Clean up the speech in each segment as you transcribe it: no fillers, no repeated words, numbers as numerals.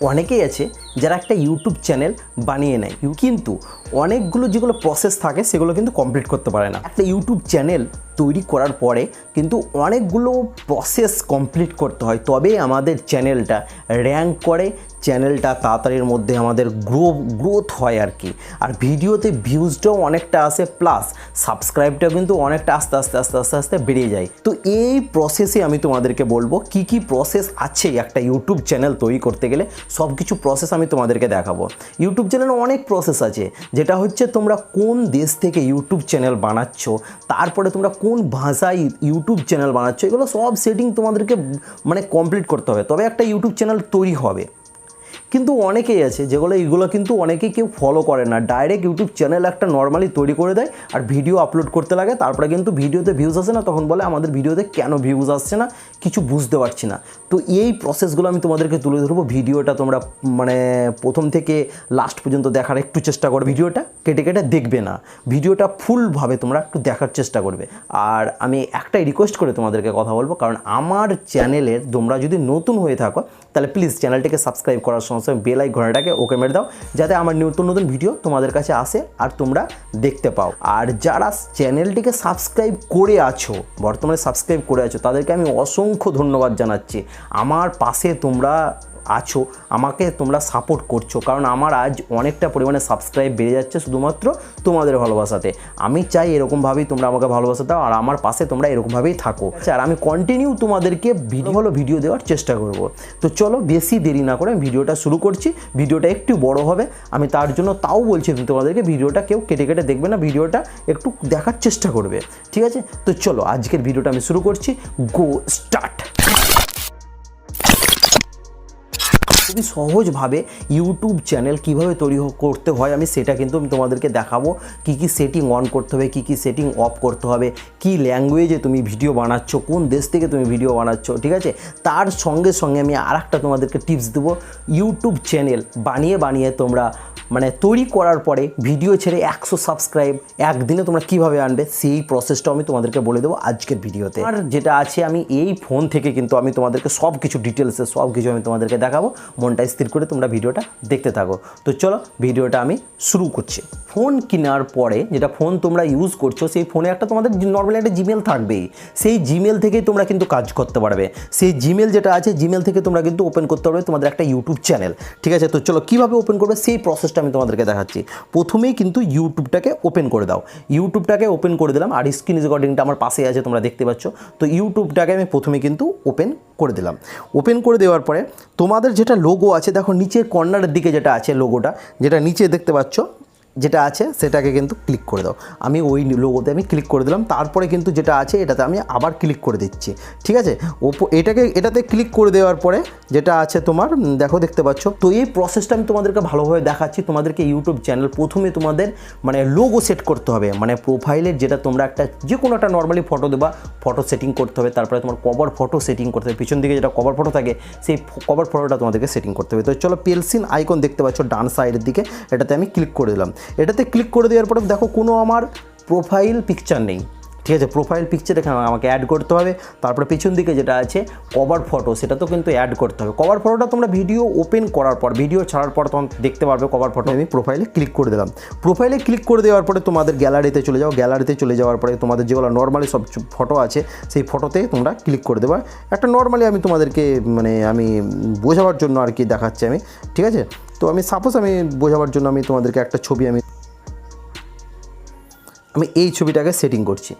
অনেকেই আছে যারা একটা ইউটিউব চ্যানেল বানিয়ে নেয়, কিন্তু অনেকগুলো যেগুলো প্রসেস থাকে সেগুলো কিন্তু কমপ্লিট করতে পারে না। একটা ইউটিউব চ্যানেল তৈরি করার পরে কিন্তু অনেকগুলো প্রসেস কমপ্লিট করতে হয়, তবে আমাদের চ্যানেলটা র্যাঙ্ক করে, চ্যানেলটা তাড়াতাড়ির মধ্যে আমাদের গ্রোথ হয় আর কি। আর ভিডিওতে ভিউজটাও অনেকটা আসে, প্লাস সাবস্ক্রাইবটাও কিন্তু অনেকটা আস্তে আস্তে আস্তে আস্তে আস্তে বেড়ে যায়। তো এই প্রসেসে আমি তোমাদেরকে বলবো কি কি প্রসেস আছে একটা ইউটিউব চ্যানেল তৈরি করতে গেলে। সব কিছু প্রসেস আমি তোমাদেরকে দেখাবো। ইউটিউব চ্যানেলে অনেক প্রসেস আছে, যেটা হচ্ছে তোমরা কোন দেশ থেকে ইউটিউব চ্যানেল বানাচ্ছ, তারপরে তোমরা কোন ভাষায় ইউটিউব চ্যানেল বানাচ্ছ, এগুলো সব সেটিং তোমাদেরকে কমপ্লিট করতে হবে, তবে একটা ইউটিউব চ্যানেল তৈরি হবে। কিন্তু অনেকেই আছে এগুলো কিন্তু অনেকেই কেউ ফলো করে না, ডাইরেক্ট ইউটিউব চ্যানেল একটা নর্মালি তৈরি করে দেয় আর ভিডিও আপলোড করতে লাগে, তারপরে কিন্তু ভিডিওতে ভিউজ আসে না, তখন বলে আমাদের ভিডিওতে কেন ভিউজ আসছে না, কিছু বুঝতে পারছি না। তো এই প্রসেসগুলো আমি তোমাদেরকে তুলে ধরবো। ভিডিওটা তোমরা প্রথম থেকে লাস্ট পর্যন্ত দেখার একটু চেষ্টা করো, ভিডিওটা কেটে কেটে দেখবে না, ভিডিওটা ফুলভাবে তোমরা একটু দেখার চেষ্টা করবে। আর আমি একটাই রিকোয়েস্ট করে তোমাদেরকে কথা বলবো, কারণ আমার চ্যানেলের তোমরা যদি নতুন হয়ে থাকো তাহলে প্লিজ চ্যানেলটিকে সাবস্ক্রাইব করার সময় বেল আইকনটাকে ওকে মেরে দাও, যাতে আমার নতুন নতুন ভিডিও তোমাদের কাছে আসে আর তোমরা দেখতে পাও। আর যারা চ্যানেলটিকে সাবস্ক্রাইব করে আছো, বর্তমানে সাবস্ক্রাইব করে আছো, তাদেরকে আমি অসংখ্য ধন্যবাদ জানাচ্ছি। আমার পাশে তোমরা আছো, আমাকে তোমরা সাপোর্ট করছো, কারণ আমার আজ অনেকটা পরিমাণে সাবস্ক্রাইব বেড়ে যাচ্ছে শুধুমাত্র তোমাদের ভালোবাসাতে। আমি চাই এরকমভাবেই তোমরা আমাকে ভালোবাসা দাও আর আমার পাশে তোমরা এরকমভাবেই থাকো। আর আমি কন্টিনিউ তোমাদেরকে ভালো ভিডিও দেওয়ার চেষ্টা করব। তো চলো বেশি দেরি না করে আমি ভিডিওটা শুরু করছি। ভিডিওটা একটু বড় হবে, আমি তার জন্য তাও বলছি তোমাদেরকে ভিডিওটা কেউ কেটে কেটে দেখবে না, ভিডিওটা একটু দেখার চেষ্টা করবে, ঠিক আছে? তো চলো আজকের ভিডিওটা আমি শুরু করছি, গো স্টার্ট। খুবই সহজভাবে ইউটিউব চ্যানেল কীভাবে তৈরি করতে হয় আমি সেটা কিন্তু তোমাদেরকে দেখাবো। কী কী সেটিং অন করতে হবে, কী কী সেটিং অফ করতে হবে, কী ল্যাঙ্গুয়েজে তুমি ভিডিও বানাচ্ছ, কোন দেশ থেকে তুমি ভিডিও বানাচ্ছ, ঠিক আছে? তার সঙ্গে সঙ্গে আমি আরেকটা তোমাদেরকে টিপস দেবো, ইউটিউব চ্যানেল বানিয়ে তোমরা তৈরি করার পরে ভিডিও ছেড়ে 100 সাবস্ক্রাইব একদিনে তোমরা কীভাবে আনবে, সেই প্রসেসটাও আমি তোমাদেরকে বলে দেবো আজকের ভিডিওতে। আর যেটা আছে আমি এই ফোন থেকে কিন্তু আমি তোমাদেরকে সব কিছু ডিটেলসে সব কিছু আমি তোমাদেরকে দেখাবো। মনটা স্থির করে তোমরা ভিডিওটা দেখতে থাকো। তো চলো ভিডিওটা আমি শুরু করছি। ফোন কেনার পরে যেটা ফোন তোমরা ইউজ করছো, সেই ফোনে একটা তোমাদের নর্মালি একটা জিমেল থাকবেই, সেই জিমেল থেকেই তোমরা কিন্তু কাজ করতে পারবে। সেই জিমেল যেটা আছে, জিমেল থেকে তোমরা কিন্তু ওপেন করতে পারবে তোমাদের একটা ইউটিউব চ্যানেল, ঠিক আছে? তো চলো কীভাবে ওপেন করবে সেই প্রসেসটা আমি তোমাদেরকে দেখাচ্ছি। প্রথমেই কিন্তু ইউটিউবটাকে ওপেন করে দাও। ইউটিউবটাকে ওপেন করে দিলাম, আর স্ক্রিন রেকর্ডিংটা আমার পাশে আছে তোমরা দেখতে পাচ্ছ। তো ইউটিউবটাকে আমি প্রথমে কিন্তু ওপেন করে দিলাম। ওপেন করে দেওয়ার পরে তোমাদের যেটা লোগো আছে, দেখো নিচের কর্নারের দিকে যেটা আছে লোগোটা, যেটা নিচে দেখতে পাচ্ছ যেটা আছে সেটাকে কিন্তু ক্লিক করে দাও। আমি ওই লোগোতে আমি ক্লিক করে দিলাম, তারপরে কিন্তু যেটা আছে এটাতে আমি আবার ক্লিক করে দিচ্ছি, ঠিক আছে? এটাতে ক্লিক করে দেওয়ার পরে যেটা আছে তোমার দেখো দেখতে পাচ্ছ। তো এই প্রসেসটা আমি তোমাদেরকে ভালোভাবে দেখাচ্ছি। তোমাদেরকে ইউটিউব চ্যানেল প্রথমে তোমাদের লোগো সেট করতে হবে, প্রোফাইলের যেটা তোমরা একটা যে কোনো একটা নর্মালি ফটো দেবা, ফটো সেটিং করতে হবে, তারপরে তোমার কভার ফটো সেটিং করতে হবে, পিছন দিকে যেটা কভার ফটো থাকে সেই কভার ফটোটা তোমাদেরকে সেটিং করতে হবে। তো চলো পেন্সিল আইকন দেখতে পাচ্ছ ডান সাইডের দিকে, এটাতে আমি ক্লিক করে দিলাম। এটাতে ক্লিক করে দেওয়ার পরে দেখো কোনো আমার প্রোফাইল পিকচার নেই, ঠিক আছে? প্রোফাইল পিকচার এখানে আমাকে অ্যাড করতে হবে। তারপরে পিছন দিকে যেটা আছে কভার ফটো, সেটা তো কিন্তু অ্যাড করতে হবে। কভার ফটোটা তোমরা ভিডিও ওপেন করার পর, ভিডিও ছাড়ার পর তখন দেখতে পারবে কভার ফটো। আমি প্রোফাইলে ক্লিক করে দিলাম। প্রোফাইলে ক্লিক করে দেওয়ার পরে তোমাদের গ্যালারিতে চলে যাও। গ্যালারিতে চলে যাওয়ার পরে তোমাদের যেগুলো নর্মালি সব ফটো আছে সেই ফটোতে তোমরা ক্লিক করে দেবা। একটা নর্মালি আমি তোমাদেরকে আমি বোঝাবার জন্য আর কি দেখাচ্ছি আমি, ঠিক আছে? তো আমি সাপোজ আমি বোঝাবার জন্য আমি তোমাদেরকে একটা ছবি আমি এই ছবিটাকে সেটিং করছি।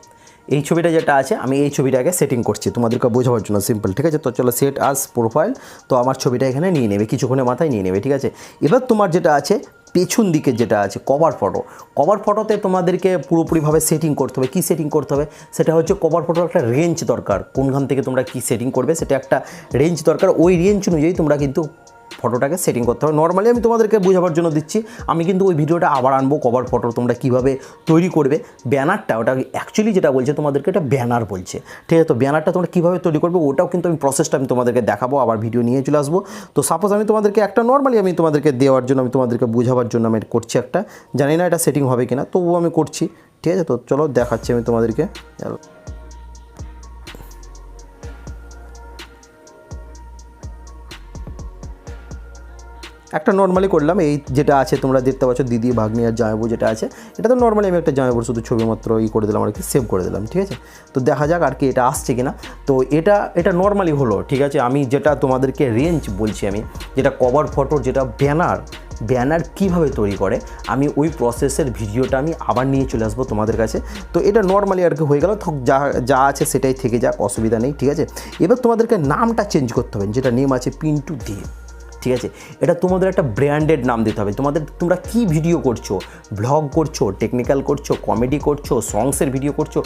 এই ছবিটা যেটা আছে আমি এই ছবিটাকে সেটিং করছি তোমাদেরকে বোঝাবার জন্য, সিম্পল, ঠিক আছে? তো চলো সেট আস প্রোফাইল, তো আমার ছবিটা এখানে নিয়ে নেবে, কিছুক্ষণের মাথায় নিয়ে নেবে, ঠিক আছে? এবার তোমার যেটা আছে পেছন দিকে যেটা আছে কভার ফটো, কভার ফটোতে তোমাদেরকে পুরোপুরিভাবে সেটিং করতে হবে। কী সেটিং করতে হবে সেটা হচ্ছে কভার ফটোর একটা রেঞ্জ দরকার, কোনখান থেকে তোমরা কী সেটিং করবে সেটা একটা রেঞ্জ দরকার। ওই রেঞ্জ অনুযায়ী তোমরা কিন্তু ফটোটাকে সেটিং করতে হবে। নর্মালি আমি তোমাদেরকে বোঝাবার জন্য দিচ্ছি, আমি কিন্তু ওই ভিডিওটা আবার আনবো কভার ফটো তোমরা কীভাবে তৈরি করবে। ব্যানারটা ওটা অ্যাকচুয়ালি যেটা বলছে তোমাদেরকে এটা ব্যানার বলছে, ঠিক আছে? তো ব্যানারটা তোমরা কীভাবে তৈরি করবে ওটাও কিন্তু আমি প্রসেসটা আমি তোমাদেরকে দেখাবো, আবার ভিডিও নিয়ে চলে আসবো। তো সাপোজ আমি তোমাদেরকে একটা নর্মালি আমি তোমাদেরকে দেওয়ার জন্য আমি তোমাদেরকে বোঝাবার জন্য আমি করছি একটা, জানি না এটা সেটিং হবে কিনা, তবুও আমি করছি, ঠিক আছে? তো চলো দেখাচ্ছি আমি তোমাদেরকে। একটা নর্মালি করলাম, এই যেটা আছে তোমরা দেখতে পাচ্ছ দিদি ভাগ্নি আর জামাইবু যেটা আছে, এটা তো নর্মালি আমি একটা জামাইবুর শুধু ছবি মাত্র করে দিলাম আর কি, সেভ করে দিলাম। ঠিক আছে, তো দেখা যাক আর কি এটা আসছে কিনা। তো এটা নর্মালি হলো। ঠিক আছে, আমি যেটা তোমাদেরকে রেঞ্জ বলছি, আমি যেটা কভার ফটোর যেটা ব্যানার কীভাবে তৈরি করে, আমি ওই প্রসেসের ভিডিওটা আমি আবার নিয়ে চলে আসবো তোমাদের কাছে। তো এটা নর্মালি আর কি হয়ে গেল, যা আছে সেটাই থেকে যাক, অসুবিধা নেই। ঠিক আছে, এবার তোমাদেরকে নামটা চেঞ্জ করতে হবে, যেটা নেম আছে পিন্টু দে। ঠিক আছে, এটা তোমাদের একটা ব্র্যান্ডেড নাম দিতে হবে। তোমরা কি ভিডিও করছো, ব্লগ করছো, টেকনিক্যাল করছো, কমেডি করছো, সংসের ভিডিও করছো,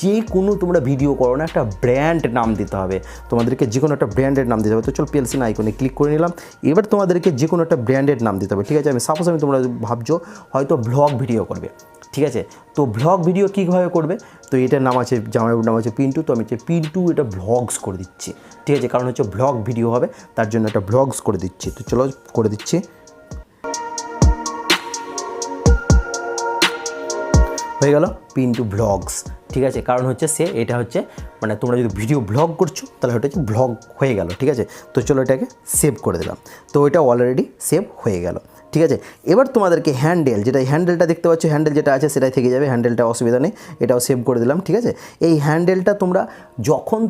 যে কোনো তোমরা ভিডিও করো না, একটা ব্র্যান্ড নাম দিতে হবে তোমাদেরকে, যে কোনো একটা ব্র্যান্ডেড নাম দিতে হবে। তো চল পিএলসি না আইকনে ক্লিক করে নিলাম। এবার তোমাদেরকে যে কোনো একটা ব্র্যান্ডেড নাম দিতে হবে। ঠিক আছে, সাপোজ তোমরা ভাবছো হয়তো ব্লগ ভিডিও করবে। ঠিক আছে, তো ব্লগ ভিডিও কীভাবে করবে, তো এটার নাম আছে জামাইবাবুর নাম আছে পিন্টু, তো আমি পিন্টু এটা ব্লগস করে দিচ্ছি। ঠিক আছে, কারণ হচ্ছে ব্লগ ভিডিও হবে, তার জন্য এটা ব্লগস করে দিচ্ছি। তো চলো করে দিচ্ছি, হয়ে গেল পিন্টু ব্লগস। ঠিক আছে, কারণ হচ্ছে এটা হচ্ছে মানে তোমরা যদি ভিডিও ব্লগ করছো তাহলে ওটা হচ্ছে ব্লগ হয়ে গেল। ঠিক আছে, তো চলো এটাকে সেভ করে দিলাম। তো এটা অলরেডি সেভ হয়ে গেল। ঠিক আছে, এবার তোমাদেরকে হ্যান্ডেলটা দেখতে পাচ্ছ, হ্যান্ডেল যেটা আছে সেটাই থেকে যাবে, হ্যান্ডেলটা অসুবিধা নেই, এটাও সেভ করে দিলাম। ঠিক আছে, এই হ্যান্ডেলটা তোমরা যখন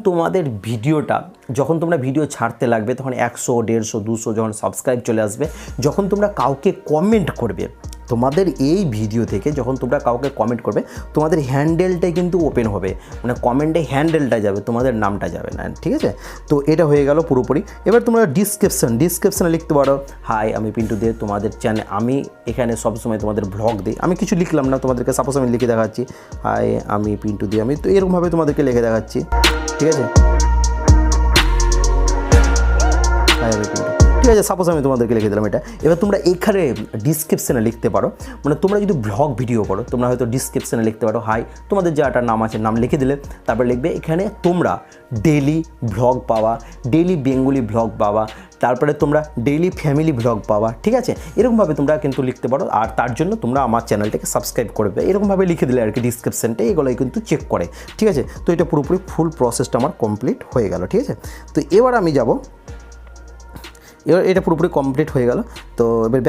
তোমরা ভিডিও ছাড়তে লাগবে, তখন 100, 150, 200 যখন সাবস্ক্রাইব চলে আসবে, যখন তোমরা কাউকে কমেন্ট করবে, তোমাদের এই ভিডিও থেকে যখন তোমরা কাউকে কমেন্ট করবে, তোমাদের হ্যান্ডেলটাই কিন্তু ওপেন হবে, মানে কমেন্টে হ্যান্ডেলটা যাবে, তোমাদের নামটা যাবে না। ঠিক আছে, তো এটা হয়ে গেল পুরোপুরি। এবার তোমরা ডিসক্রিপশানে লিখতে পারো, হাই আমি পিন্টু দে, তোমাদের চ্যানেল, আমি এখানে সবসময় তোমাদের ব্লগ দিই। আমি কিছু লিখলাম না তোমাদেরকে, সাপোজ আমি লিখে দেখাচ্ছি, হাই আমি পিন্টু দে, আমি তো এরকমভাবে তোমাদেরকে লিখে দেখাচ্ছি। ঠিক আছে, হাই আমি পিন্টু। ঠিক আছে, সাপোজ আমি তোমাদেরকে লিখে দিলাম এটা। এবার তোমরা এখানে ডিসক্রিপশানে লিখতে পারো, মানে তোমরা যদি ব্লগ ভিডিও করো, তোমরা হয়তো ডিসক্রিপশানে লিখতে পারো, হাই তোমাদের যাটার নাম আছে নাম লিখে দিলে, তারপর লিখবে এখানে তোমরা ডেইলি ব্লগ পাওয়া, ডেইলি বেঙ্গলি ব্লগ পাওয়া, তারপরে তোমরা ডেইলি ফ্যামিলি ব্লগ পাওয়া। ঠিক আছে, এরকমভাবে তোমরা কিন্তু লিখতে পারো, আর তার জন্য তোমরা আমার চ্যানেলটাকে সাবস্ক্রাইব করবে, এরকমভাবে লিখে দিলে আর কি ডিসক্রিপশানটা, এগুলোই কিন্তু চেক করে। ঠিক আছে, তো এটা পুরোপুরি ফুল প্রসেসটা আমার কমপ্লিট হয়ে গেল। ঠিক আছে, তো এবার আমি যাব, এবার এটা পুরোপুরি কমপ্লিট হয়ে গেল। তো এবার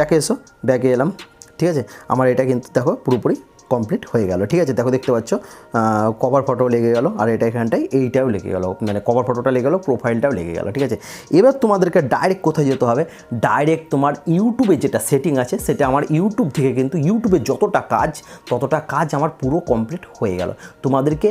ব্যাকে এলাম। ঠিক আছে, আমার এটা কিন্তু দেখো পুরোপুরি কমপ্লিট হয়ে গেল। ঠিক আছে, দেখো দেখতে পাচ্ছ কভার ফটো লেগে গেল, আর এটা এখানটায় এইটাও লেগে গেল, মানে কভার ফটোটা লেগে গেল, প্রোফাইলটাও লেগে গেল। ঠিক আছে, এবার তোমাদেরকে ডাইরেক্ট কোথায় যেতে হবে, ডাইরেক্ট তোমার ইউটিউবে যেটা সেটিং আছে, সেটা আমার ইউটিউব থেকে কিন্তু ইউটিউবে ততটা কাজ আমার পুরো কমপ্লিট হয়ে গেল। তোমাদেরকে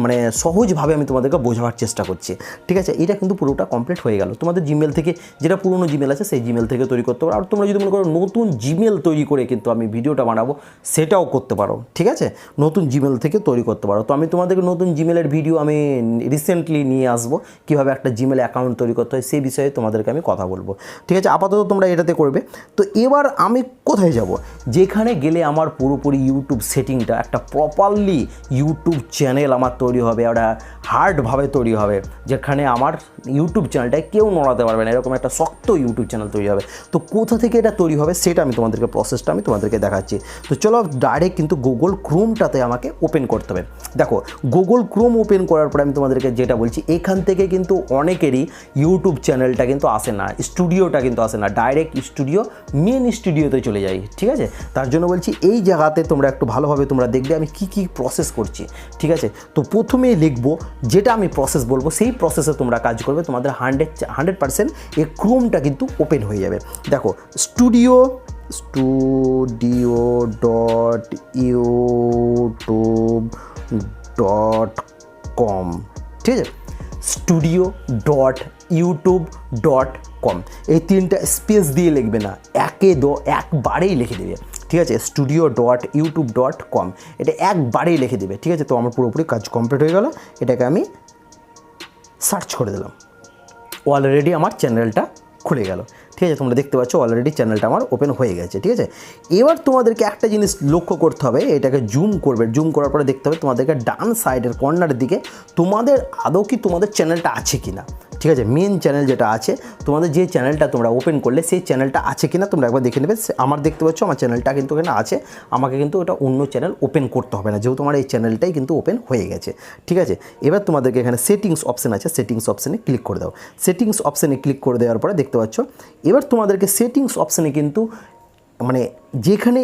মানে সহজভাবে আমি তোমাদেরকে বোঝাবার চেষ্টা করছি। ঠিক আছে, এটা কিন্তু পুরোটা কমপ্লিট হয়ে গেল। তোমাদের জিমেল থেকে যেটা পুরনো জিমেল আছে সেই জিমেল থেকে তৈরি করতে পারো, আর তোমরা যদি মনে করো নতুন জিমেল তৈরি করে কিন্তু আমি ভিডিওটা বানাবো, সেটাও করতে পারো। ঠিক আছে, নতুন জিমেল থেকে তৈরি করতে পারো। তো আমি তোমাদেরকে নতুন জিমেলের ভিডিও আমি রিসেন্টলি নিয়ে আসবো, কীভাবে একটা জিমেল অ্যাকাউন্ট তৈরি করতে হয় সেই বিষয়ে তোমাদেরকে আমি কথা বলবো। ঠিক আছে, আপাতত তোমরা এটাতে করবে। তো এবার আমি কোথায় যাব, যেখানে গেলে আমার পুরোপুরি ইউটিউব সেটিংটা একটা প্রপারলি ইউটিউব চ্যানেল আমার তৈরি হবে, ওটা হার্ডভাবে তৈরি হবে, যেখানে আমার ইউটিউব চ্যানেলটায় কেউ নড়াতে পারবে না, এরকম একটা শক্ত ইউটিউব চ্যানেল তৈরি হবে। তো কোথা থেকে এটা তৈরি হবে সেটা আমি তোমাদেরকে প্রসেসটা আমি তোমাদেরকে দেখাচ্ছি। তো চলো ডাইরেক্ট কিন্তু গুগল ক্রোমটাতে আমাকে ওপেন করতে হবে। দেখো গুগল ক্রোম ওপেন করার পরে আমি তোমাদেরকে যেটা বলছি, এখান থেকে কিন্তু অনেকেরই ইউটিউব চ্যানেলটা কিন্তু আসে না, স্টুডিওটা কিন্তু আসে না, ডাইরেক্ট মেন স্টুডিওতে চলে যাই। ঠিক আছে, তার জন্য বলছি এই জায়গাতে তোমরা একটু ভালোভাবে তোমরা দেখবে আমি কি প্রসেস করছি। ঠিক আছে, তো প্রথমেই লিখবো যেটা আমি প্রসেস বলবো, সেই প্রসেসে তোমরা কাজ করবে, তোমাদের 100% এই ক্রোমটা কিন্তু ওপেন হয়ে যাবে। দেখো studio.youtube.com, ঠিক আছে, studio.youtube.com, এই তিনটা স্পেস দিয়ে লিখবে না, একবারেই লিখে দেবে। ঠিক আছে, studio.youtube.com, এটা একবারেই লিখে দেবে। ঠিক আছে, তো আমার পুরোপুরি কাজ কমপ্লিট হয়ে গেল। এটাকে আমি সার্চ করে দিলাম, অলরেডি আমার চ্যানেলটা খুলে গেল। ঠিক আছে, তোমরা দেখতে পাচ্ছ অলরেডি চ্যানেলটা আমার ওপেন হয়ে গেছে। ঠিক আছে, এবার তোমাদেরকে একটা জিনিস লক্ষ্য করতে হবে, এটাকে জুম করবে, জুম করার পরে দেখতে হবে তোমাদেরকে ডান সাইডের কর্নারের দিকে তোমাদের আদৌ কি তোমাদের চ্যানেলটা আছে কি না। ঠিক আছে, মেন চ্যানেল যেটা আছে তোমাদের, যে চ্যানেলটা তোমরা ওপেন করলে সেই চ্যানেলটা আছে কিনা তোমরা একবার দেখে নেবে। আমার দেখতে পাচ্ছ আমার চ্যানেলটা কিন্তু এখানে আছে, আমাকে কিন্তু ওটা অন্য চ্যানেল ওপেন করতে হবে না, যেহেতু আমার এই চ্যানেলটাই কিন্তু ওপেন হয়ে গেছে। ঠিক আছে, এবার তোমাদেরকে এখানে সেটিংস অপশান আছে, সেটিংস অপশানে ক্লিক করে দাও। সেটিংস অপশানে ক্লিক করে দেওয়ার পরে দেখতে পাচ্ছ এবার তোমাদেরকে সেটিংস অপশানে কিন্তু মানে যেখানে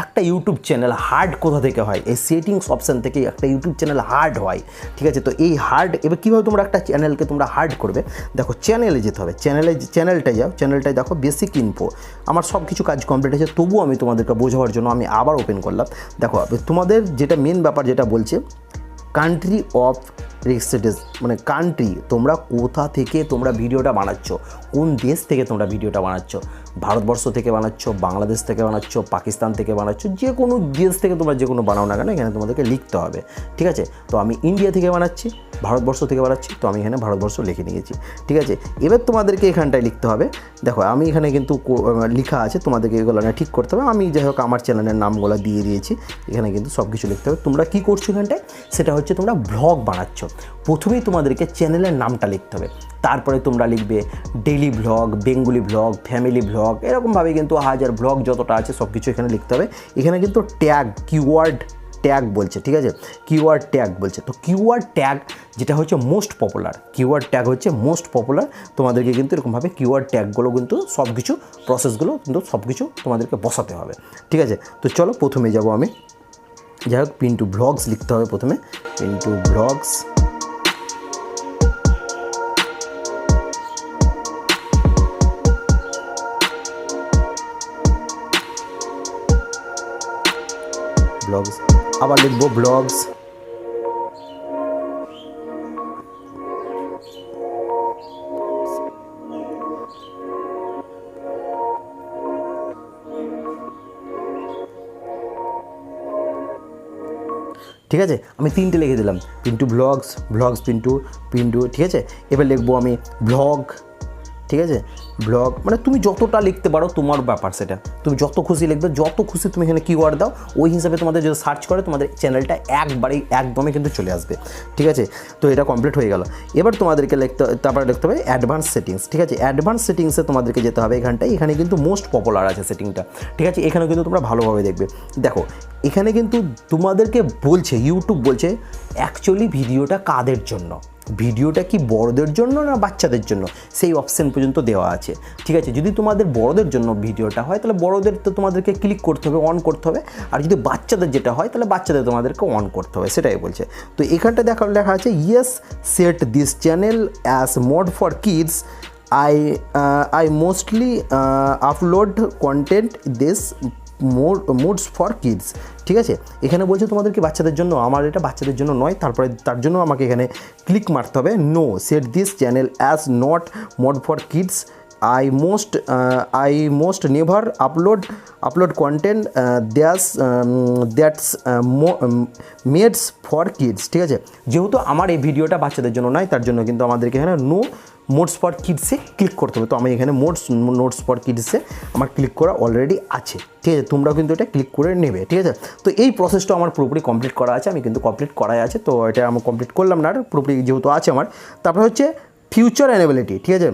একটা ইউটিউব চ্যানেল হার্ড কোথা থেকে হয়, এই সেটিংস অপশান থেকে একটা ইউটিউব চ্যানেল হার্ড হয়। ঠিক আছে, তো এই হার্ড এবার কীভাবে তোমরা একটা চ্যানেলকে তোমরা হার্ড করবে, দেখো চ্যানেলে যেতে হবে, চ্যানেলটায় যাও, চ্যানেলটায় দেখো বেসিক ইনফো। আমার সব কিছু কাজ কমপ্লিট হয়েছে, তবুও আমি তোমাদেরকে বোঝাবার জন্য আমি আবার ওপেন করলাম। দেখো তোমাদের যেটা মেন ব্যাপার যেটা বলছে কান্ট্রি অফ রেসিডেন্স, মানে কান্ট্রি, তোমরা কোথা থেকে তোমরা ভিডিওটা বানাচ্ছ, কোন দেশ থেকে তোমরা ভিডিওটা বানাচ্ছ, ভারতবর্ষ থেকে বানাচ্ছ, বাংলাদেশ থেকে বানাচ্ছ, পাকিস্তান থেকে বানাচ্ছ, যে কোনো দেশ থেকে তোমরা যে কোনো বানাও না কেন এখানে তোমাদেরকে লিখতে হবে। ঠিক আছে, তো আমি ইন্ডিয়া থেকে বানাচ্ছি, ভারতবর্ষ থেকে বানাচ্ছি, তো আমি এখানে ভারতবর্ষ লিখে নিয়েছি। ঠিক আছে, এবার তোমাদেরকে এখানটায় লিখতে হবে, দেখো আমি এখানে কিন্তু লেখা আছে, তোমাদেরকে এগুলো না ঠিক করতে হবে। আমি যাই হোক আমার চ্যানেলের নামগুলো দিয়ে দিয়েছি, এখানে কিন্তু সব কিছু লিখতে হবে। তোমরা কী করছো এখানটায়, সেটা হচ্ছে তোমরা ব্লগ বানাচ্ছ। প্রথমেই তোমাদেরকে চ্যানেলের নামটা লিখতে হবে, তারপরে তোমরা লিখবে daily vlog, Bengali vlog, family vlog, এরকমভাবে কিন্তু হাজার ভ্লগ যতটা আছে সব কিছু এখানে লিখতে হবে। এখানে কিন্তু ট্যাগ, কিওয়ার্ড ট্যাগ বলছে। ঠিক আছে, কিওয়ার্ড ট্যাগ বলছে, তো কিওয়ার্ড ট্যাগ যেটা হচ্ছে মোস্ট পপুলার, কিওয়ার্ড ট্যাগ হচ্ছে মোস্ট পপুলার। তোমাদেরকে কিন্তু এরকমভাবে কিওয়ার্ড ট্যাগগুলো কিন্তু সব কিছু প্রসেসগুলো কিন্তু সব কিছু তোমাদেরকে বসাতে হবে। ঠিক আছে, তো চলো প্রথমে যাব আমি, যাই হোক পিন্টু ব্লগস লিখতে হবে প্রথমে, পিন্টু ব্লগস। ব্লগস, আবার লিখবো ব্লগস। ঠিক আছে, আমি 3টে লিখে দিলাম, পিন্টু ব্লগস, ব্লগস পিন্টু, পিন্টু। ঠিক আছে, এবার লিখবো আমি ব্লগ। ঠিক আছে, ব্লগ মানে তুমি যতটা লিখতে পারো তোমার ব্যাপার, সেটা তুমি যত খুশি লিখবে, যত খুশি তুমি এখানে কিওয়ার্ড দাও, ওই হিসাবে তোমাদের যদি সার্চ করে তোমাদের চ্যানেলটা একদমই কিন্তু চলে আসবে। ঠিক আছে, তো এটা কমপ্লিট হয়ে গেল। এবার তোমাদেরকে তারপরে লিখতে হবে অ্যাডভান্স সেটিংস। ঠিক আছে, অ্যাডভান্স সেটিংসে তোমাদেরকে যেতে হবে এখানটায়, এখানে কিন্তু মোস্ট পপুলার আছে সেটিংটা। ঠিক আছে, এখানে কিন্তু তোমরা ভালোভাবে দেখবে, দেখো এখানে কিন্তু তোমাদেরকে বলছে, ইউটিউব বলছে অ্যাকচুয়ালি ভিডিওটা কাদের জন্য, ভিডিওটা কি বড়দের জন্য না বাচ্চাদের জন্য, সেই অপশান পর্যন্ত দেওয়া আছে। ঠিক আছে, যদি তোমাদের বড়দের জন্য ভিডিওটা হয় তাহলে বড়দের তো তোমাদেরকে ক্লিক করতে হবে, অন করতে হবে, আর যদি বাচ্চাদের যেটা হয় তাহলে বাচ্চাদের তোমাদেরকে অন করতে হবে, সেটাই বলছে। তো এখানটা লেখা আছে yes set this channel as made for kids, I mostly upload content this made for kids. ঠিক আছে, এখানে বলছে তোমাদেরকে বাচ্চাদের জন্য, আমার এটা বাচ্চাদের জন্য নয়, তারপরে তার জন্য আমাকে এখানে ক্লিক মারতে হবে no set this channel as not made for kids, I most never upload content that's made for kids. ঠিক আছে, যেহেতু আমার এই ভিডিওটা বাচ্চাদের জন্য নয়, তার জন্য কিন্তু আমাদেরকে এখানে নো মোডস ফর কিডসে ক্লিক করতে হবে। তো আমি এখানে নোটস ফর কিডসে আমার ক্লিক করা অলরেডি আছে। ঠিক আছে, তোমরা কিন্তু এটা ক্লিক করে নেবে। ঠিক আছে, তো এই প্রসেসটা আমার পুরোপুরি কমপ্লিট করা আছে, আমি কিন্তু কমপ্লিট করাই আছে, তো এটা আমি কমপ্লিট করলাম না, আর পুরোপুরি যেহেতু আছে আমার। তারপরে হচ্ছে ফিউচার অ্যানেবিলিটি। ঠিক আছে,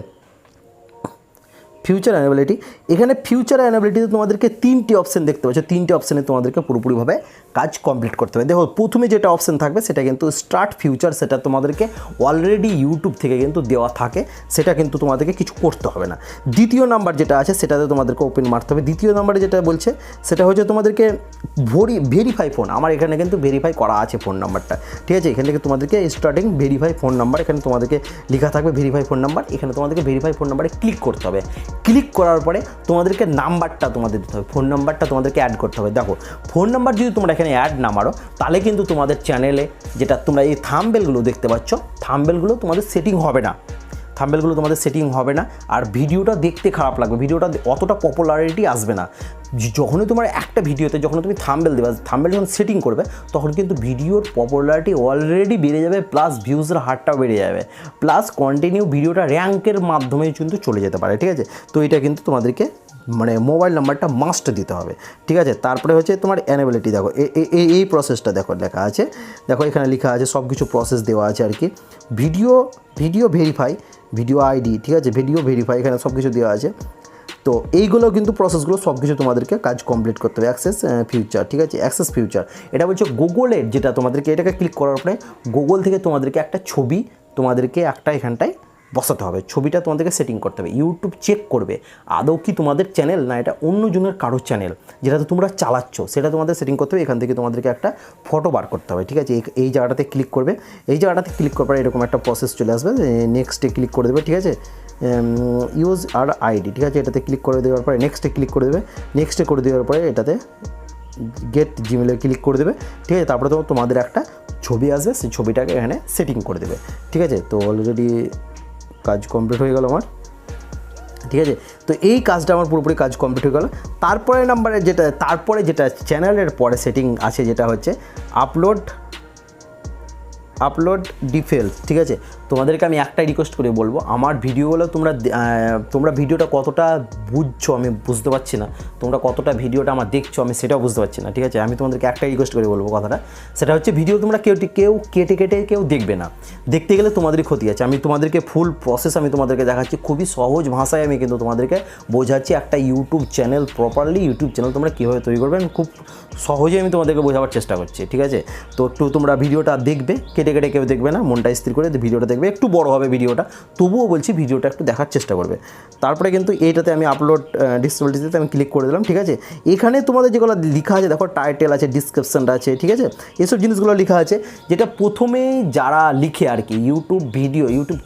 ফিউচার অ্যানেবিলিটি, এখানে ফিউচার অ্যানেবিলিটিতে তোমাদেরকে 3টে অপশান দেখতে পাচ্ছ, 3টে অপশানে তোমাদেরকে পুরোপুরিভাবে কাজ কমপ্লিট করতে হবে। দেখো প্রথমে যেটা অপশান থাকবে সেটা কিন্তু স্টার্ট ফিউচার, সেটা তোমাদেরকে অলরেডি ইউটিউব থেকে কিন্তু দেওয়া থাকে, সেটা কিন্তু তোমাদেরকে কিছু করতে হবে না। দ্বিতীয় নাম্বার যেটা আছে সেটাতে তোমাদেরকে ওপেন মারতে হবে। দ্বিতীয় নাম্বারে যেটা বলছে সেটা হচ্ছে তোমাদেরকে ভেরিফাই ফোন, আমার এখানে কিন্তু ভেরিফাই করা আছে ফোন নাম্বারটা। ঠিক আছে, এখান থেকে তোমাদেরকে স্টার্টিং ভেরিফাই ফোন নাম্বার, এখানে তোমাদেরকে লেখা থাকবে ভেরিফাই ফোন নাম্বার, এখানে তোমাদেরকে ভেরিফাই ফোন নাম্বারে ক্লিক করতে হবে। ক্লিক করার পরে তোমাদেরকে নাম্বারটা তোমাদের দিতে হবে, ফোন নাম্বারটা তোমাদেরকে অ্যাড করতে হবে। দেখো ফোন নাম্বার যদি তোমরা এখানে অ্যাড না মারো তাহলে কিন্তু তোমাদের চ্যানেলে যেটা তোমরা এই থাম্বনেলগুলো দেখতে পাচ্ছ, থাম্বনেলগুলো তোমাদের সেটিং হবে না, থাম্বনেলগুলো তোমাদের সেটিং হবে না, আর ভিডিওটা দেখতে খারাপ লাগবে, ভিডিওটা অতটা পপুলারিটি আসবে না। যখনই তোমার একটা ভিডিওতে যখন তুমি থাম্বনেল দেবে, থাম্বনেল যখন সেটিং করবে তখন কিন্তু ভিডিওর পপুলারিটি অলরেডি বেড়ে যাবে, প্লাস ভিউজের হারটাও বেড়ে যাবে, প্লাস কন্টিনিউ ভিডিওটা র্যাঙ্কের মাধ্যমে কিন্তু চলে যেতে পারে। ঠিক আছে, তো এটা কিন্তু তোমাদেরকে মানে মোবাইল নাম্বারটা মাস্ট দিতে হবে, ঠিক আছে। তারপরে হচ্ছে তোমার অ্যানেবিলিটি, দেখো এই প্রসেসটা দেখো লেখা আছে, দেখো এখানে লেখা আছে সব কিছু প্রসেস দেওয়া আছে আর কি। ভিডিও ভেরিফাই, ভিডিও আইডি, ঠিক আছে, ভিডিও ভেরিফাই, এখানে সব কিছু দেওয়া আছে। তো এইগুলো কিন্তু প্রসেসগুলো সব কিছু তোমাদেরকে কাজ কমপ্লিট করতে হবে। অ্যাক্সেস ফিউচার, ঠিক আছে, অ্যাক্সেস ফিউচার এটা বলছে গুগলের, যেটা তোমাদেরকে এটাকে ক্লিক করার পরে গুগল থেকে তোমাদেরকে একটা ছবি তোমাদেরকে একটা এখানটায় বসাতে হবে, ছবিটা তোমাদেরকে সেটিং করতে হবে। ইউটিউব চেক করবে আদৌ কি তোমাদের চ্যানেল না এটা অন্যজনের কারোর চ্যানেল, যেটাতে তোমরা চালাচ্ছ, সেটা তোমাদের সেটিং করতে হবে। এখান থেকে তোমাদেরকে একটা ফটো বার করতে হবে, ঠিক আছে। এই জায়গাটাতে ক্লিক করবে, এই জায়গাটাতে ক্লিক করার পরে এরকম একটা প্রসেস চলে আসবে, নেক্সটে ক্লিক করে দেবে, ঠিক আছে। ইউজ আর আইডি, ঠিক আছে, এটাতে ক্লিক করে দেওয়ার পরে নেক্সটে ক্লিক করে দেবে, নেক্সটে করে দেওয়ার পরে এটাতে গেট জিমেলে ক্লিক করে দেবে, ঠিক আছে। তারপরে তোমাদের একটা ছবি আসবে, সেই ছবিটাকে এখানে সেটিং করে দেবে, ঠিক আছে। তো অলরেডি কাজ কমপ্লিট হয়ে গেল আমার, ঠিক আছে। তো এই কাজটা আমার পুরোপুরি কাজ কমপ্লিট হয়ে গেল। তারপরে যেটা চ্যানেলের পরে সেটিং আছে, যেটা হচ্ছে আপলোড ডিটেলস, ঠিক আছে। তোমাদেরকে আমি একটাই রিকোয়েস্ট করে বলবো, আমার ভিডিওগুলো তোমরা ভিডিওটা কতটা বুঝছো আমি বুঝতে পারছি না, তোমরা কতটা ভিডিওটা আমার দেখছো আমি সেটাও বুঝতে পারছি না, ঠিক আছে। আমি তোমাদেরকে একটাই রিকোয়েস্ট করে বলবো কথাটা, সেটা হচ্ছে ভিডিও তোমরা কেউ কেটে কেউ দেখবে না, দেখতে গেলে তোমাদেরই ক্ষতি আছে। আমি তোমাদেরকে ফুল প্রসেস আমি তোমাদেরকে দেখাচ্ছি, খুবই সহজ ভাষায় আমি কিন্তু তোমাদেরকে বোঝাচ্ছি একটা YouTube channel, properly YouTube channel তোমরা কীভাবে তৈরি করবেন, খুব সহজে আমি তোমাদেরকে বোঝাবার চেষ্টা করছি, ঠিক আছে। তো একটু তোমরা ভিডিওটা দেখবে, কেটে কেউ দেখবে না, মনটা স্থির করে ভিডিওটা দেখবে, একটু বড় হবে ভিডিওটা, তবুও বলছি ভিডিওটা একটু দেখার চেষ্টা করবে। তারপরে কিন্তু এইটাতে আমি আপলোড ডিসেবিলিটিতে আমি ক্লিক করে দিলাম, ঠিক আছে। এখানে তোমাদের যেগুলো লেখা আছে দেখো, টাইটেল আছে, ডিসক্রিপশনটা আছে, ঠিক আছে, এসব জিনিসগুলো লেখা আছে। যেটা প্রথমেই যারা লিখে আর কি ইউটিউব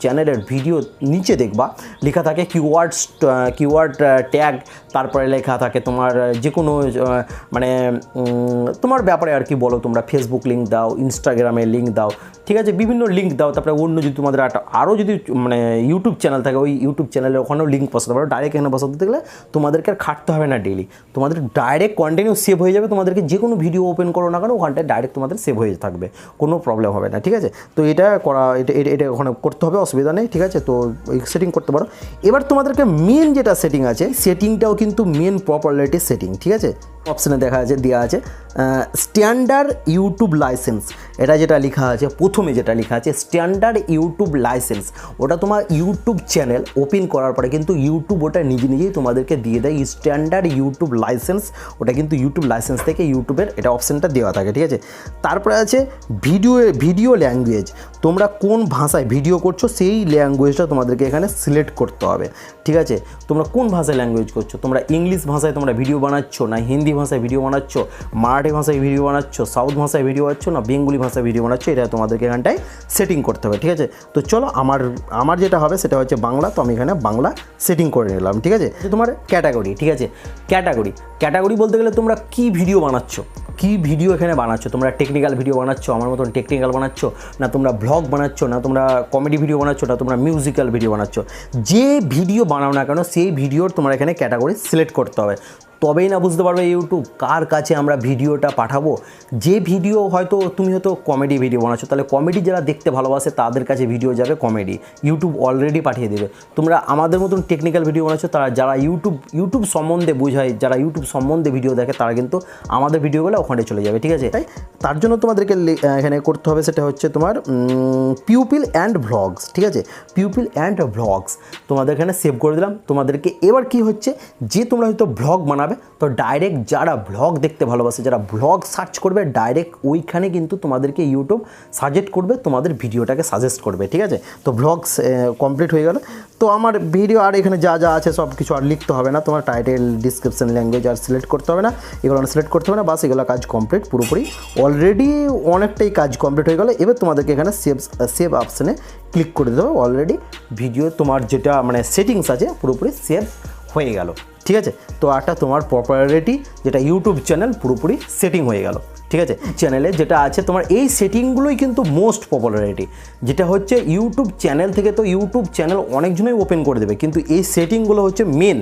চ্যানেলের ভিডিও নিচে দেখবা লেখা থাকে কিওয়ার্ড ট্যাগ, তারপরে লেখা থাকে তোমার যে কোনো মানে তোমার ব্যাপারে আর কি বলো, তোমরা ফেসবুক লিঙ্ক দাও, ইনস্টাগ্রামে লিঙ্ক দাও, ঠিক আছে, বিভিন্ন লিঙ্ক দাও। তারপরে অন্য যদি তোমাদের আরও যদি মানে ইউটিউব চ্যানেল থাকে, ওই ইউটিউব চ্যানেলের ওখানেও লিঙ্ক বসাতে পারো। ডাইরেক্ট এখানে বসাতে গেলে তোমাদেরকে আর খাটতে হবে না ডেইলি, তোমাদের ডাইরেক্ট কন্টিনিউ সেভ হয়ে যাবে। তোমাদেরকে যে কোনো ভিডিও ওপেন করো না কেন, ওখানটায় ডাইরেক্ট তোমাদের সেভ হয়ে থাকবে, কোনো প্রবলেম হবে না, ঠিক আছে। তো এটা ওখানে করতে হবে, অসুবিধা নেই, ঠিক আছে। তো ওই সেটিং করতে পারো। এবার তোমাদেরকে মেন যেটা সেটিং আছে, সেটিংটাও কিন্তু মেন প্রপারলিটি সেটিং, ঠিক আছে। অপশানে দেওয়া আছে স্ট্যান্ডার্ড ইউটিউব লাইসেন্স, এটা যেটা লেখা আছে প্রথমে, যেটা লেখা আছে স্ট্যান্ডার্ড ইউটিউব লাইসেন্স, ওটা তোমার ইউটিউব চ্যানেল ওপেন করার পরে কিন্তু ইউটিউব ওটা নিজেই তোমাদেরকে দিয়ে দেয় স্ট্যান্ডার্ড ইউটিউব লাইসেন্স। ওটা কিন্তু ইউটিউব লাইসেন্স থেকে ইউটিউবের এটা অপশানটা দেওয়া থাকে, ঠিক আছে। তারপরে আছে ভিডিও ল্যাঙ্গুয়েজ, তোমরা কোন ভাষায় ভিডিও করছো সেই ল্যাঙ্গুয়েজটা তোমাদেরকে এখানে সিলেক্ট করতে হবে, ঠিক আছে। তোমরা কোন ভাষায় ল্যাঙ্গুয়েজ করছো, তোমরা ইংলিশ ভাষায় তোমরা ভিডিও বানাচ্ছ, না হিন্দি ভাষায় ভিডিও বানাচ্ছ, মারাঠি ভাষায় ভিডিও বানাচ্ছ, সাউথ ভাষায় ভিডিও বানাচ্ছ, না বেঙ্গলি ভাষায় ভিডিও বানাচ্ছ, এটা তোমাদেরকে এখানটায় সেটিং করতে হবে, ঠিক আছে। তো চলো আমার যেটা হবে সেটা হচ্ছে বাংলা, তো আমি এখানে বাংলা সেটিং করে নিলাম, ঠিক আছে। তোমার ক্যাটাগরি, ঠিক আছে, ক্যাটাগরি বলতে গেলে তোমরা কি ভিডিও এখানে বানাচ্ছ, তোমরা টেকনিক্যাল ভিডিও বানাচ্ছ, আমার মতন টেকনিক্যাল বানাচ্ছ, না তোমরা ব্লগ বানাচ্ছ, না তোমরা কমেডি ভিডিও বানাচ্ছ, না তোমরা মিউজিক্যাল ভিডিও বানাচ্ছ, যে ভিডিও বানাও না কেন সেই ভিডিওর তোমার এখানে ক্যাটাগরি সিলেক্ট করতে হবে। তবেই না বুঝতে পারবে ইউটিউব কার কাছে আমরা ভিডিওটা পাঠাবো। যে ভিডিও তুমি হয়তো কমেডি ভিডিও বানাচ্ছো, তাহলে কমেডি যারা দেখতে ভালোবাসে তাদের কাছে ভিডিও যাবে কমেডি, ইউটিউব অলরেডি পাঠিয়ে দেবে। তোমরা আমাদের মতন টেকনিক্যাল ভিডিও বানাচ্ছো, তারা যারা ইউটিউব সম্বন্ধে বোঝায়, যারা ইউটিউব সম্বন্ধে ভিডিও দেখে, তারা কিন্তু আমাদের ভিডিওগুলো ওখানে চলে যাবে, ঠিক আছে। তাই তার জন্য তোমাদেরকে এখানে করতে হবে সেটা হচ্ছে তোমার পিউপিল অ্যান্ড ভ্লগস, ঠিক আছে, পিউপিল অ্যান্ড ভ্লগস তোমাদের এখানে সেভ করে দিলাম। তোমাদেরকে এবার কি হচ্ছে, যে তোমরা হয়তো ভ্লগ বানাবে, তো ডাইরেক্ট যারা ভ্লগ দেখতে ভালোবাসে, যারা ভ্লগ সার্চ করবে, ডাইরেক্ট ওইখানে কিন্তু তোমাদেরকে ইউটিউব সাজেস্ট করবে, তোমাদের ভিডিওটাকে সাজেস্ট করবে, ঠিক আছে। তো ভ্লগস কমপ্লিট হয়ে গেল। তো আমার ভিডিও আর এখানে যা আছে সব কিছু আর লিখতে হবে না, তোমার টাইটেল, ডিসক্রিপশন, ল্যাঙ্গুয়েজ আর সিলেক্ট করতে হবে না, এগুলো সিলেক্ট করতে হবে না, বাস এগুলো কাজ কমপ্লিট, পুরোপুরি অলরেডি অনেকটাই কাজ কমপ্লিট হয়ে গেল। এবার তোমাদেরকে এখানে সেভ অপশানে ক্লিক করে দেবো। অলরেডি ভিডিও তোমার যেটা মানে সেটিংস আছে পুরোপুরি সেভ হয়ে গেল, ঠিক আছে। তো একটা তোমার প্রপারিটি যেটা ইউটিউব চ্যানেল পুরোপুরি সেটিং হয়ে গেল। ঠিক আছে। চ্যানেলে যেটা আছে তোমার এই সেটিংগুলোই কিন্তু মোস্ট পপুলারিটি, যেটা হচ্ছে ইউটিউব চ্যানেল থেকে তো ইউটিউব চ্যানেল অনেকজনই ওপেন করে দেবে, কিন্তু এই সেটিংগুলো হচ্ছে মেন।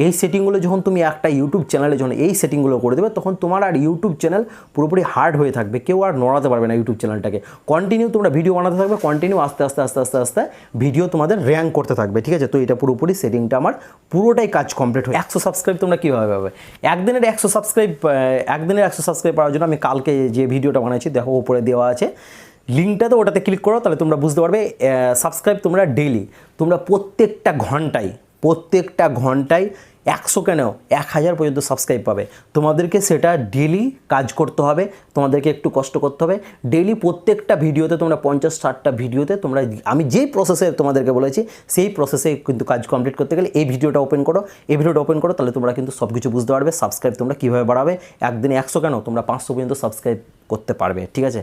এই সেটিংগুলো যখন তুমি একটা ইউটিউব চ্যানেলে যখন এই সেটিংগুলো করে দেবে, তখন তোমার আর ইউটিউব চ্যানেল পুরোপুরি হার্ড হয়ে থাকবে, কেউ আর নড়াতে পারবে না ইউটিউব চ্যানেলটাকে। কন্টিনিউ তোমরা ভিডিও বানাতে থাকবে, কন্টিনিউ আস্তে আস্তে আস্তে আস্তে আস্তে ভিডিও তোমাদের র্যাঙ্ক করতে থাকবে, ঠিক আছে। তো এটা পুরোপুরি সেটিংটা আমার পুরোটাই কাজ কমপ্লিট হয়। 100 সাবস্ক্রাইব তোমরা কীভাবে পাবে? একদিনের 100 সাবস্ক্রাইব পাওয়ার জন্য আমি কালকে যে ভিডিওটা বানাইছি দেখো উপরে দেওয়া আছে লিঙ্কটাতে, ওটাতে ক্লিক করো, তাহলে তোমরা বুঝতে পারবে। সাবস্ক্রাইব তোমরা ডেইলি, তোমরা প্রত্যেকটা ঘন্টায় 100 কেন 1000 পর্যন্ত সাবস্ক্রাইব পাবে। তোমাদেরকে সেটা ডেইলি কাজ করতে হবে, তোমাদেরকে একটু কষ্ট করতে হবে। ডেইলি প্রত্যেকটা ভিডিওতে তোমরা 50-60টা ভিডিওতে তোমরা আমি যেই প্রসেসে তোমাদেরকে বলেছি সেই প্রসেসে কিন্তু কাজ কমপ্লিট করতে গেলে এই ভিডিওটা ওপেন করো, তাহলে তোমরা কিন্তু সব কিছু বুঝতে পারবে। সাবস্ক্রাইব তোমরা কীভাবে বাড়াবে, একদিনে 100 কেন তোমরা 500 পর্যন্ত সাবস্ক্রাইব করতে পারবে, ঠিক আছে।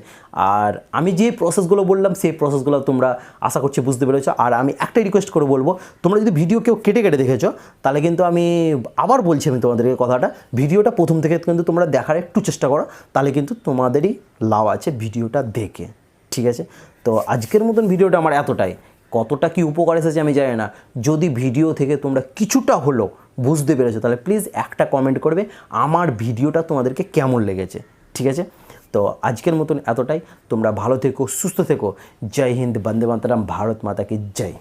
আর আমি যে প্রসেসগুলো বললাম সেই প্রসেসগুলো তোমরা আশা করছি বুঝতে পেরেছো। আর আমি একটাই রিকোয়েস্ট করে বলবো, তোমরা যদি ভিডিও কেউ কেটে দেখেছো, তাহলে কিন্তু আমি আবার বলছি আমি তোমাদেরকে কথাটা, ভিডিওটা প্রথম থেকে কিন্তু তোমরা দেখার একটু চেষ্টা করো, তাহলে কিন্তু তোমাদেরই লাভ আছে ভিডিওটা দেখে, ঠিক আছে। তো আজকের মতন ভিডিওটা আমার এতটাই। কতটা কি উপকার এসেছে আমি জানি না। যদি ভিডিও থেকে তোমরা কিছুটা হলো বুঝতে পেরেছো, তাহলে প্লিজ একটা কমেন্ট করবে আমার ভিডিওটা তোমাদেরকে কেমন লেগেছে, ঠিক আছে। তো আজকের মতন এতটাই। তোমরা ভালো থেকো, সুস্থ থেকো। জয় হিন্দ, বন্দে মাতরম, ভারত মাতা কি জয়।